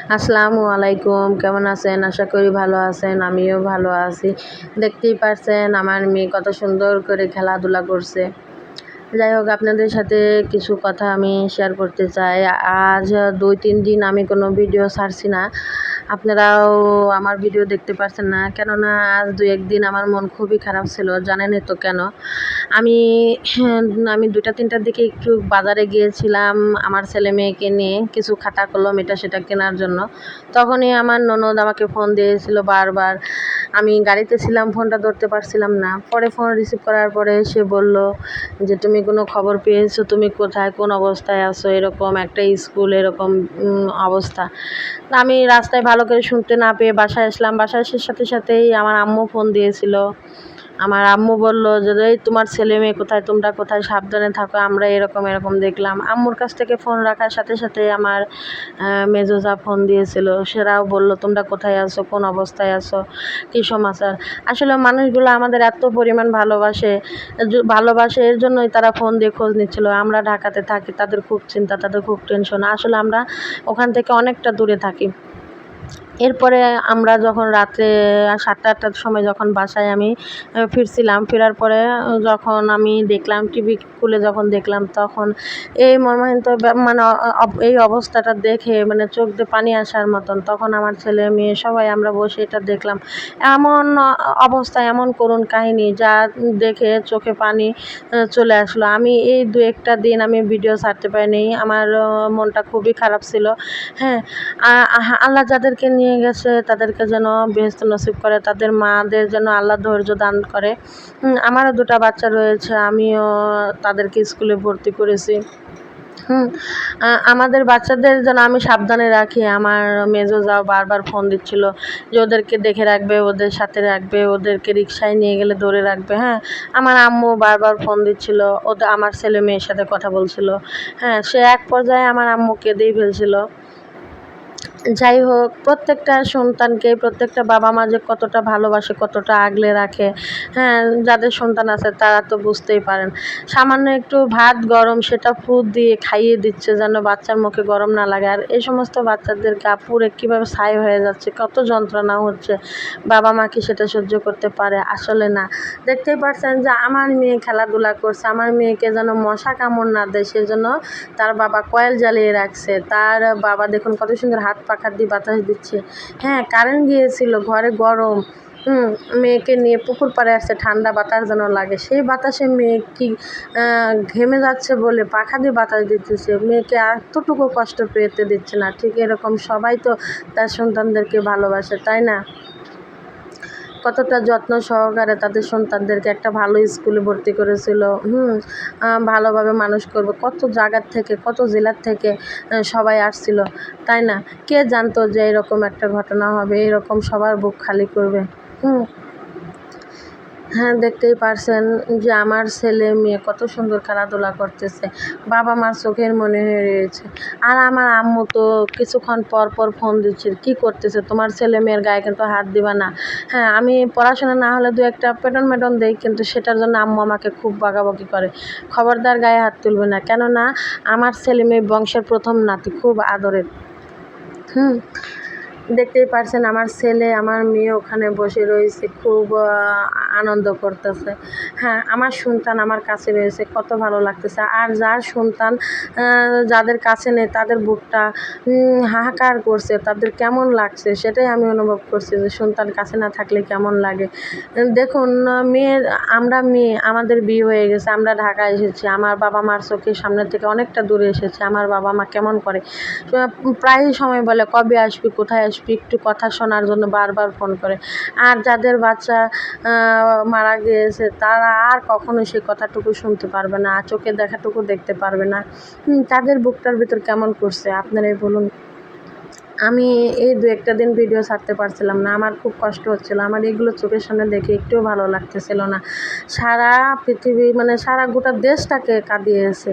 আসসালামু আলাইকুম, কেমন আছেন? আশা করি ভালো আছেন। আমিও ভালো আছি। দেখতেই পারছেন আমার মেয়ে কত সুন্দর করে খেলাধুলা করছে। যাই হোক, আপনাদের সাথে কিছু কথা আমি শেয়ার করতে চাই। আজ ২-৩ দিন আমি কোনো ভিডিও ছাড়ছি না। আপনারাও আমার ভিডিও দেখতে পারছেন না, কেননা আজ ২-১ দিন আমার মন খুবই খারাপ ছিল। জানেনই তো কেন? আমি আমি ২টা-৩টার দিকে একটু বাজারে গিয়েছিলাম আমার ছেলে-মেয়েকে নিয়ে কিছু খাতা কলম এটা সেটা কেনার জন্য। তখনই আমার ননদ আমাকে ফোন দিয়েছিল বারবার। আমি গাড়িতে ছিলাম, ফোনটা ধরতে পারছিলাম না। পরে ফোন রিসিভ করার পরে সে বলল যে, "তুমি কোনো খবর পেয়েছো? তুমি কোথায়? কোন অবস্থায় আছো?" এরকম একটা স্কুল এরকম অবস্থা। তো আমি রাস্তায় ভালো করে শুনতে না পেয়ে বাসায় আসলাম। বাসায় আসার সাথে সাথেই আমার আম্মু ফোন দিয়েছিল। আমার আম্মু বলল যে, "এই তোমার ছেলে-মেয়ে কোথায়? তোমরা কোথায়? সাবধানে থাকো। আমরা এরকম দেখলাম।" আম্মুর কাছ থেকে ফোন রাখার সাথে সাথে আমার মেজো জা ফোন দিয়েছিল। সেরাও বলল, "তোমরা কোথায় আছো? কোন অবস্থায় আছো? কী সমাচার?" আসলে মানুষগুলো আমাদের এত পরিমাণ ভালোবাসে, ভালোবাসে এর জন্যই তারা ফোন দিয়ে খোঁজ নিচ্ছিল। আমরা ঢাকাতে থাকি, তাদের খুব চিন্তা, তাদের খুব টেনশন। আসলে আমরা ওখান থেকে অনেকটা দূরে থাকি। এরপরে আমরা যখন রাত্রে ৭টা-৮টার সময় যখন বাসায় আমি ফিরছিলাম, ফেরার পরে যখন আমি দেখলাম টিভি খুলে যখন দেখলাম, তখন এই মর্মান্তিক মানে এই অবস্থাটা দেখে মানে চোখ দিয়ে পানি আসার মতন। তখন আমার ছেলে মেয়ে সবাই আমরা বসে এটা দেখলাম। এমন অবস্থা, এমন করুণ কাহিনী যা দেখে চোখে পানি চলে আসলো। আমি এই ২-১টা দিন আমি ভিডিও ছাড়তে পারিনি। আমার মনটা খুবই খারাপ ছিল। হ্যাঁ, আল্লাহ যাদেরকে নিয়ে গেছে তাদেরকে যেন বেহেশত নসিব করে, তাদের মাদের যেন আল্লাহ ধৈর্য দান করে। আমারও ২টা বাচ্চা রয়েছে, আমিও তাদেরকে স্কুলে ভর্তি করেছি। হুম, আমাদের বাচ্চাদের যেন আমি সাবধানে রাখি। আমার মেজো জাও বারবার ফোন দিচ্ছিল যে ওদেরকে দেখে রাখবে, ওদের সাথে রাখবে, ওদেরকে রিক্সায় নিয়ে গেলে ধরে রাখবে। হ্যাঁ, আমার আম্মু বারবার ফোন দিচ্ছিল, ওদের আমার ছেলে মেয়ের সাথে কথা বলছিল। হ্যাঁ, সে এক পর্যায়ে আমার আম্মু কেঁদেই ফেলছিল। যাই হোক, প্রত্যেকটা সন্তানকে প্রত্যেকটা বাবা-মা যে কতটা ভালোবাসে, কতটা আগলে রাখে, হ্যাঁ, যাদের সন্তান আছে তারা তো বুঝতেই পারেন। সামান্য একটু ভাত গরম সেটা ফু দিয়ে খাইয়ে দিচ্ছে যেন বাচ্চার মুখে গরম না লাগে। আর এই সমস্ত বাচ্চাদের গা পুড়ে কীভাবে ছাই হয়ে যাচ্ছে, কত যন্ত্রণা হচ্ছে, বাবা-মা কি সেটা সহ্য করতে পারে? আসলে না। দেখতেই পারছেন যে আমার মেয়ে খেলাধুলা করছে, আমার মেয়েকে যেন মশা কামড় না দেয় সেজন্য তার বাবা কয়েল জ্বালিয়ে রাখছে। তার বাবা দেখুন কত সুন্দর হাত পাখা দিয়ে বাতাস দিচ্ছে। হ্যাঁ, কারেন্ট গিয়েছিল, ঘরে গরম। মেয়েকে নিয়ে পুকুর পাড়ে আসছে ঠান্ডা বাতাস যেন লাগে। সেই বাতাসে মেয়ে কি ঘেমে যাচ্ছে বলে পাখা দিয়ে বাতাস দিতেছে। মেয়েকে এতটুকু কষ্ট পেতে দিচ্ছে না। ঠিক এরকম সবাই তো তার সন্তানদেরকে ভালোবাসে, তাই না? কতটা যত্ন সহকারে তাদের সন্তানদেরকে একটা ভালো স্কুলে ভর্তি করেছিল। ভালোভাবে মানুষ করবে। কত জায়গার থেকে, কত জেলার থেকে সবাই আসছিল, তাই না? কে জানতো যে এরকম একটা ঘটনা হবে, এরকম সবার বুক খালি করবে। হুম হ্যাঁ, দেখতেই পারছেন যে আমার ছেলে মেয়ে কত সুন্দর খেলাধুলা করতেছে, বাবা মার চোখের মনে হয়ে রয়েছে। আর আমার আম্মু তো কিছুক্ষণ পর পর ফোন দিচ্ছে, কি করতেছে তোমার ছেলে মেয়ের গায়ে কিন্তু হাত দিবা না। হ্যাঁ, আমি পড়াশোনা না হলে ২-১টা পেটন দেই, কিন্তু সেটার জন্য আম্মু আমাকে খুব বকাবকি করে, খবরদার গায়ে হাত তুলবে না, কেননা আমার ছেলে মেয়ে বংশের প্রথম নাতি, খুব আদরের। হুম দেখতেই পারছেন আমার ছেলে আমার মেয়ে ওখানে বসে রয়েছে, খুব আনন্দ করতেছে। হ্যাঁ, আমার সন্তান আমার কাছে রয়েছে, কত ভালো লাগতেছে। আর যার সন্তান যাদের কাছে নেই তাদের বুকটা হাহাকার করছে, তাদের কেমন লাগছে সেটাই আমি অনুভব করছি যে সন্তান কাছে না থাকলে কেমন লাগে। দেখুন, মেয়ের আমরা মেয়ে, আমাদের বিয়ে হয়ে গেছে, আমরা ঢাকায় এসেছি, আমার বাবা মার চোখের সামনে থেকে অনেকটা দূরে এসেছি। আমার বাবা মা কেমন করে প্রায়ই সময় বলে, "কবে আসবি? কোথায় আসবি?" একটু কথা শোনার জন্য বারবার ফোন করে। আর যাদের বাচ্চা মারা গিয়েছে তারা আর কখনো সেই কথাটুকু শুনতে পারবে না, চোখের দেখাটুকু দেখতে পারবে না। তাদের বুকটার ভিতর কেমন করছে আপনারাই বলুন। আমি এই ২-১টা দিন ভিডিও ছাড়তে পারছিলাম না। আমার খুব কষ্ট হচ্ছিল। আমার এগুলো চোখের সামনে দেখে একটুও ভালো লাগতেছিল না। সারা পৃথিবী মানে সারা গোটা দেশটাকে কাঁদিয়েছে।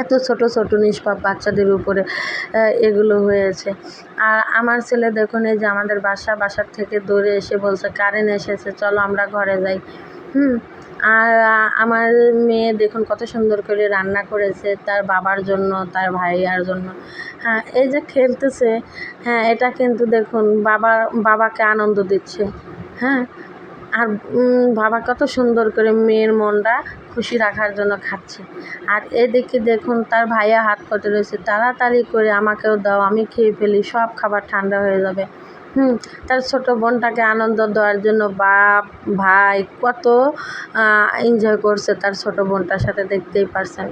এত ছোট ছোট নিষ্পাপ বাচ্চাদের উপরে এগুলো হয়েছে। আর আমার ছেলে দেখুন এই যে আমাদের বাসার থেকে দৌড়ে এসে বলছে, "কারেন্ট এসেছে, চলো আমরা ঘরে যাই।" হুম আর আমার মেয়ে দেখুন কত সুন্দর করে রান্না করেছে তার বাবার জন্য, তার ভাইয়ার জন্য। হ্যাঁ, এই যে খেলতেছে, হ্যাঁ, এটা কিন্তু দেখুন বাবাকে আনন্দ দিচ্ছে। হ্যাঁ, আর বাবা কত সুন্দর করে মেয়ের মনটা খুশি রাখার জন্য খাচ্ছে। আর এদিকে দেখুন তার ভাইয়া হাত পেতে রয়েছে, তাড়াতাড়ি করে আমাকেও দাও, আমি খেয়ে ফেলি, সব খাবার ঠান্ডা হয়ে যাবে। তার ছোট বোনটাকে আনন্দ দেওয়ার জন্য বাপ ভাই কত এনজয় করছে তার ছোট বোনটার সাথে, দেখতেই পারছেন।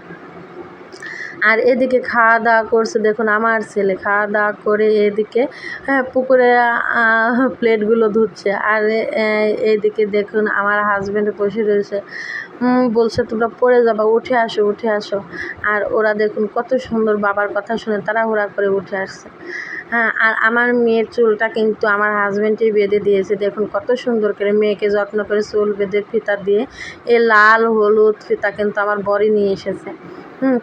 আর এদিকে খাওয়া দাওয়া করছে দেখুন আমার ছেলে, খাওয়া দাওয়া করে এদিকে পুকুরে প্লেটগুলো ধুচ্ছে। আর এইদিকে দেখুন আমার হাজব্যান্ড বসে রয়েছে, বলছে তোমরা পড়ে যাবা, উঠে আসো উঠে আসো। আর ওরা দেখুন কত সুন্দর বাবার কথা শুনে তাড়াহুড়া করে উঠে আসছে। হ্যাঁ, আর আমার মেয়ের চুলটা কিন্তু আমার হাজব্যান্ডই বেঁধে দিয়েছে, দেখুন কত সুন্দর করে মেয়েকে যত্ন করে চুল বেঁধে ফিতা দিয়ে, এ লাল হলুদ ফিতা কিন্তু আমার বরই নিয়ে এসেছে।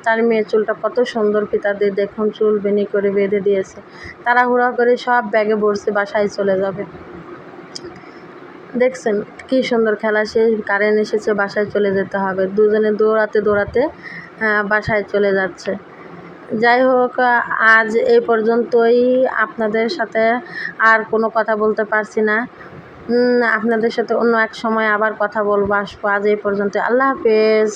তার মেয়ের চুলটা কত সুন্দর ফিতা দিয়ে দেখুন চুল বেনি করে বেঁধে দিয়েছে। তাড়াহুড়া করে সব ব্যাগে ভরছে, বাসায় চলে যাবে। দেখছেন কি সুন্দর খেলা শেষ, কারেন্ট এসেছে, বাসায় চলে যেতে হবে। দুজনে দৌড়াতে দৌড়াতে বাসায় চলে যাচ্ছে। যাই হোক, আজ এই পর্যন্তই। আপনাদের সাথে আর কোনো কথা বলতে পারছি না। আপনাদের সাথে অন্য এক সময় আবার কথা বলবো, আসবো। আজ এই পর্যন্ত। আল্লাহ হাফেজ।